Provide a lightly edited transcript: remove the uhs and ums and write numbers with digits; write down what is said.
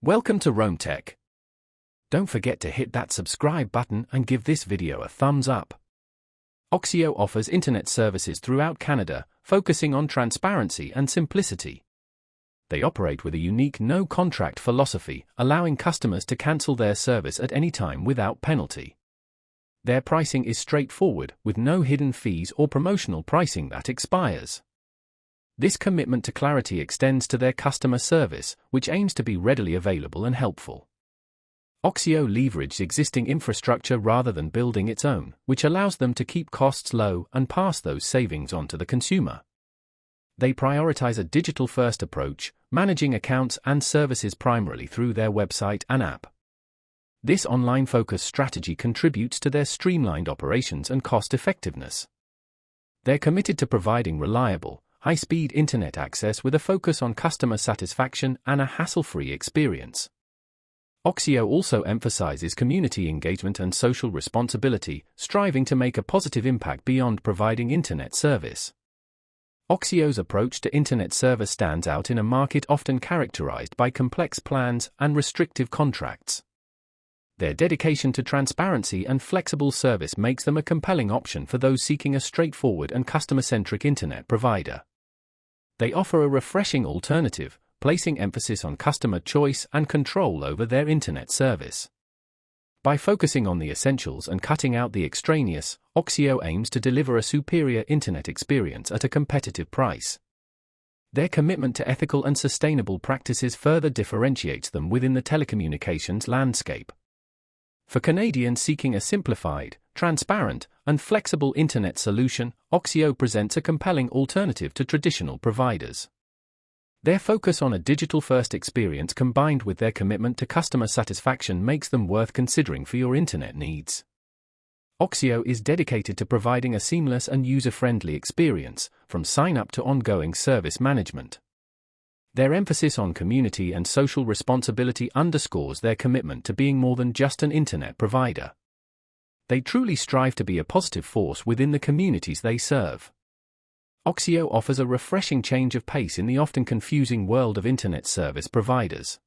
Welcome to Rome Tech. Don't forget to hit that subscribe button and give this video a thumbs up. Oxio offers internet services throughout Canada, focusing on transparency and simplicity. They operate with a unique no-contract philosophy, allowing customers to cancel their service at any time without penalty. Their pricing is straightforward, with no hidden fees or promotional pricing that expires. This commitment to clarity extends to their customer service, which aims to be readily available and helpful. Oxio leverages existing infrastructure rather than building its own, which allows them to keep costs low and pass those savings on to the consumer. They prioritize a digital-first approach, managing accounts and services primarily through their website and app. This online-focused strategy contributes to their streamlined operations and cost-effectiveness. They're committed to providing reliable, high-speed internet access with a focus on customer satisfaction and a hassle-free experience. Oxio also emphasizes community engagement and social responsibility, striving to make a positive impact beyond providing internet service. Oxio's approach to internet service stands out in a market often characterized by complex plans and restrictive contracts. Their dedication to transparency and flexible service makes them a compelling option for those seeking a straightforward and customer-centric internet provider. They offer a refreshing alternative, placing emphasis on customer choice and control over their internet service. By focusing on the essentials and cutting out the extraneous, Oxio aims to deliver a superior internet experience at a competitive price. Their commitment to ethical and sustainable practices further differentiates them within the telecommunications landscape. For Canadians seeking a simplified, transparent, and flexible internet solution, Oxio presents a compelling alternative to traditional providers. Their focus on a digital-first experience combined with their commitment to customer satisfaction makes them worth considering for your internet needs. Oxio is dedicated to providing a seamless and user-friendly experience, from sign-up to ongoing service management. Their emphasis on community and social responsibility underscores their commitment to being more than just an internet provider. They truly strive to be a positive force within the communities they serve. Oxio offers a refreshing change of pace in the often confusing world of internet service providers.